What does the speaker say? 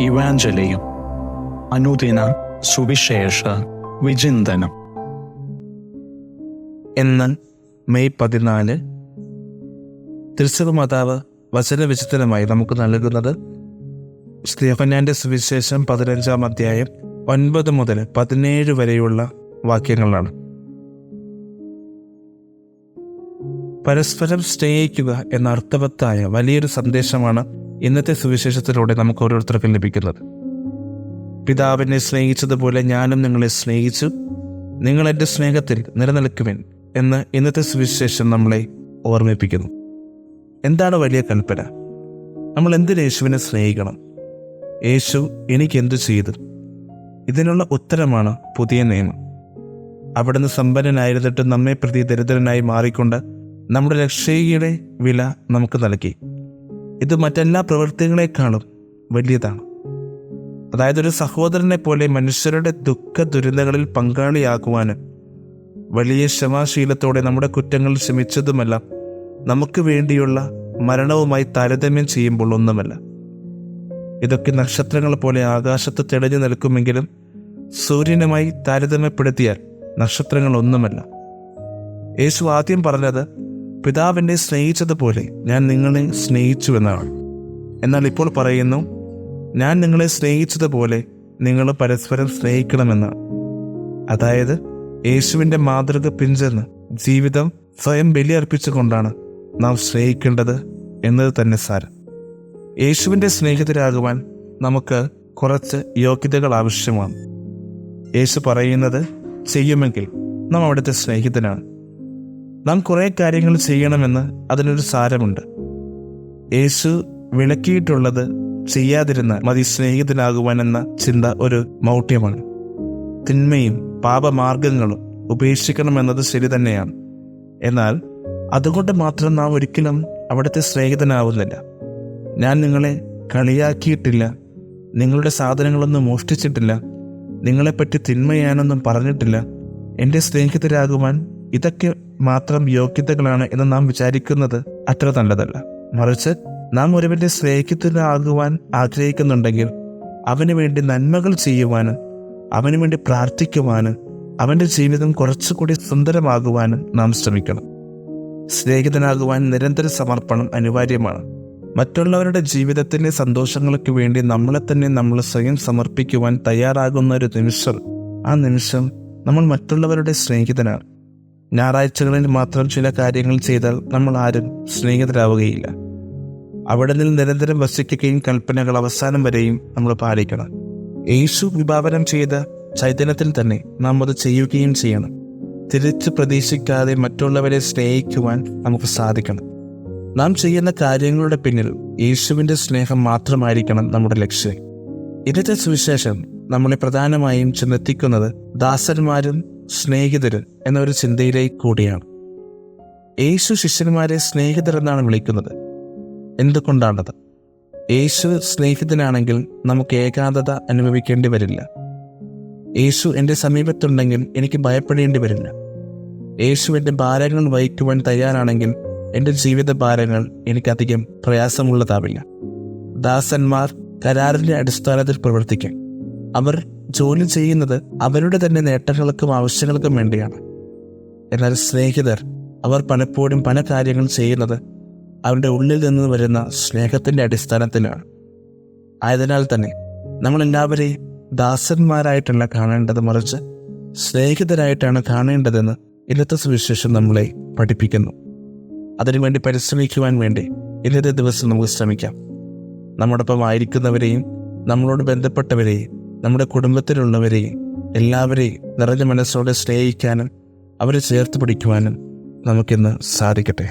ഇവാഞ്ചലിയും അനുദിന സുവിശേഷ വിചിന്തനം. ഇന്ന് മെയ് 14 തിരുസഭ മാതാവ് വചനവിചിന്തനമായി നമുക്ക് നൽകുന്നത് സ്തേഫനാന്റെ സുവിശേഷം 15-ാം അധ്യായം 9 മുതൽ 17 വരെയുള്ള വാക്യങ്ങളാണ്. പരസ്പരം സ്നേഹിക്കുക എന്ന അർത്ഥവത്തായ വലിയൊരു സന്ദേശമാണ് ഇന്നത്തെ സുവിശേഷത്തിലൂടെ നമുക്ക് ഓരോരുത്തർക്കും ലഭിക്കുന്നത്. പിതാവിനെ സ്നേഹിച്ചതുപോലെ ഞാനും നിങ്ങളെ സ്നേഹിച്ചു, നിങ്ങൾ എൻ്റെ സ്നേഹത്തിൽ നിലനിൽക്കുവിൻ എന്ന് ഇന്നത്തെ സുവിശേഷം നമ്മളെ ഓർമ്മിപ്പിക്കുന്നു. എന്താണ് വലിയ കൽപ്പന? നമ്മൾ എന്തിന് യേശുവിനെ സ്നേഹിക്കണം? യേശു എനിക്കെന്തു ചെയ്തു? ഇതിനുള്ള ഉത്തരമാണ് പുതിയ നിയമം. അവിടുന്ന് സമ്പന്നനായിരുന്നിട്ട് നമ്മെ പ്രതി ദരിദ്രനായി മാറിക്കൊണ്ട് നമ്മുടെ രക്ഷയുടെ വില നമുക്ക് നൽകി. ഇത് മറ്റെല്ലാ പ്രവൃത്തികളെക്കാളും വലിയതാണ്. അതായത് ഒരു സഹോദരനെ പോലെ മനുഷ്യരുടെ ദുഃഖ ദുരിതങ്ങളിൽ പങ്കാളിയാകുവാനും വലിയ ക്ഷമാശീലത്തോടെ നമ്മുടെ കുറ്റങ്ങൾ ക്ഷമിച്ചതുമല്ല നമുക്ക് വേണ്ടിയുള്ള മരണവുമായി താരതമ്യം ചെയ്യുമ്പോൾ ഒന്നുമല്ല. ഇതൊക്കെ നക്ഷത്രങ്ങൾ പോലെ ആകാശത്ത് തെളിഞ്ഞു നിൽക്കുമെങ്കിലും സൂര്യനുമായി താരതമ്യപ്പെടുത്തിയാൽ നക്ഷത്രങ്ങൾ ഒന്നുമല്ല. യേശു ആദ്യം പറഞ്ഞത് പിതാവിനെ സ്നേഹിച്ചതുപോലെ ഞാൻ നിങ്ങളെ സ്നേഹിച്ചു എന്നാണ്. എന്നാൽ ഇപ്പോൾ പറയുന്നു ഞാൻ നിങ്ങളെ സ്നേഹിച്ചതുപോലെ നിങ്ങൾ പരസ്പരം സ്നേഹിക്കണമെന്നാണ്. അതായത് യേശുവിൻ്റെ മാതൃക പിഞ്ചെന്ന് ജീവിതം സ്വയം ബലിയർപ്പിച്ചുകൊണ്ടാണ് നാം സ്നേഹിക്കേണ്ടത് എന്നത് തന്നെ സാരം. യേശുവിൻ്റെ സ്നേഹിതരാകുവാൻ നമുക്ക് കുറച്ച് യോഗ്യതകൾ ആവശ്യമാണ്. യേശു പറയുന്നത് ചെയ്യുമെങ്കിൽ നാം അവിടുത്തെ സ്നേഹിതനാണ്. നാം കുറേ കാര്യങ്ങൾ ചെയ്യണമെന്ന് അതിനൊരു സാരമുണ്ട്. യേശു വിളക്കിയിട്ടുള്ളത് ചെയ്യാതിരുന്നാൽ മതി സ്നേഹിതനാകുവാൻ എന്ന ചിന്ത ഒരു മൗഢ്യമാണ്. തിന്മയും പാപമാർഗങ്ങളും ഉപേക്ഷിക്കണമെന്നത് ശരി തന്നെയാണ്. എന്നാൽ അതുകൊണ്ട് മാത്രം നാം ഒരിക്കലും അവിടുത്തെ സ്നേഹിതനാവുന്നില്ല. ഞാൻ നിങ്ങളെ കളിയാക്കിയിട്ടില്ല, നിങ്ങളുടെ സാധനങ്ങളൊന്നും മോഷ്ടിച്ചിട്ടില്ല, നിങ്ങളെപ്പറ്റി തിന്മയാനൊന്നും പറഞ്ഞിട്ടില്ല, എൻ്റെ സ്നേഹിതരാകുവാൻ ഇതൊക്കെ മാത്രം യോഗ്യതകളാണ് എന്ന് നാം വിചാരിക്കുന്നത് അത്ര നല്ലതല്ല. മറിച്ച് നാം ഒരുവന്റെ സ്നേഹിതനാകുവാൻ ആഗ്രഹിക്കുന്നുണ്ടെങ്കിൽ അവന് വേണ്ടി നന്മകൾ ചെയ്യുവാനും അവന് വേണ്ടി പ്രാർത്ഥിക്കുവാനും അവൻ്റെ ജീവിതം കുറച്ചുകൂടി സുന്ദരമാകുവാനും നാം ശ്രമിക്കണം. സ്നേഹിതനാകുവാൻ നിരന്തര സമർപ്പണം അനിവാര്യമാണ്. മറ്റുള്ളവരുടെ ജീവിതത്തിലെ സന്തോഷങ്ങൾക്ക് വേണ്ടി നമ്മളെ തന്നെ നമ്മൾ സ്വയം സമർപ്പിക്കുവാൻ തയ്യാറാകുന്ന ഒരു നിമിഷം, ആ നിമിഷം നമ്മൾ മറ്റുള്ളവരുടെ സ്നേഹിതനാണ്. ഞായറാഴ്ചകളിൽ മാത്രം ചില കാര്യങ്ങൾ ചെയ്താൽ നമ്മൾ ആരും സ്നേഹിതരാവുകയില്ല. അവിടെ നിന്ന് നിരന്തരം വസിക്കുകയും കൽപ്പനകൾ അവസാനം വരെയും നമ്മൾ പാലിക്കണം. യേശു വിഭാവനം ചെയ്ത ചൈതന്യത്തിൽ തന്നെ നാം അത് ചെയ്യുകയും ചെയ്യണം. തിരിച്ച് പ്രതീക്ഷിക്കാതെ മറ്റുള്ളവരെ സ്നേഹിക്കുവാൻ നമുക്ക് സാധിക്കണം. നാം ചെയ്യുന്ന കാര്യങ്ങളുടെ പിന്നിൽ യേശുവിൻ്റെ സ്നേഹം മാത്രമായിരിക്കണം നമ്മുടെ ലക്ഷ്യം. ഇന്നത്തെ സുവിശേഷം നമ്മളെ പ്രധാനമായും ചിന്തിക്കുന്നത് ദാസന്മാരും സ്നേഹിതരും എന്നൊരു ചിന്തയിലേക്ക് കൂടിയാണ്. യേശു ശിഷ്യന്മാരെ സ്നേഹിതർ എന്നാണ് വിളിക്കുന്നത്. എന്തുകൊണ്ടാണത്? യേശു സ്നേഹിതനാണെങ്കിൽ നമുക്ക് ഏകാന്തത അനുഭവിക്കേണ്ടി വരില്ല. യേശു എൻ്റെ സമീപത്തുണ്ടെങ്കിൽ എനിക്ക് ഭയപ്പെടേണ്ടി വരില്ല. യേശു എൻ്റെ ഭാരങ്ങൾ വഹിക്കുവാൻ തയ്യാറാണെങ്കിൽ എൻ്റെ ജീവിത ഭാരങ്ങൾ എനിക്കധികം പ്രയാസമുള്ളതാവില്ല. ദാസന്മാർ കരാറിൻ്റെ അടിസ്ഥാനത്തിൽ പ്രവർത്തിക്കും. അവർ ജോലി ചെയ്യുന്നത് അവരുടെ തന്നെ നേട്ടങ്ങൾക്കും ആവശ്യങ്ങൾക്കും വേണ്ടിയാണ്. എന്നാൽ സ്നേഹിതർ അവർ പലപ്പോഴും പല കാര്യങ്ങൾ ചെയ്യുന്നത് അവരുടെ ഉള്ളിൽ നിന്ന് വരുന്ന സ്നേഹത്തിൻ്റെ അടിസ്ഥാനത്തിലാണ്. ആയതിനാൽ തന്നെ നമ്മളെല്ലാവരെയും ദാസന്മാരായിട്ടല്ല കാണേണ്ടത്, മറിച്ച് സ്നേഹിതരായിട്ടാണ് കാണേണ്ടതെന്ന് ഇന്നത്തെ സുവിശേഷം നമ്മളെ പഠിപ്പിക്കുന്നു. അതിനുവേണ്ടി പരിശ്രമിക്കുവാൻ വേണ്ടി ഇന്നത്തെ ദിവസം നമുക്ക് ശ്രമിക്കാം. നമ്മോടൊപ്പം ആയിരിക്കുന്നവരെയും നമ്മളോട് ബന്ധപ്പെട്ടവരെയും നമ്മുടെ കുടുംബത്തിലുള്ളവരെയും എല്ലാവരെയും നിറഞ്ഞ മനസ്സോടെ സ്നേഹിക്കാനും അവരെ ചേർത്ത് പിടിക്കുവാനും നമുക്കിന്ന് സാധിക്കട്ടെ.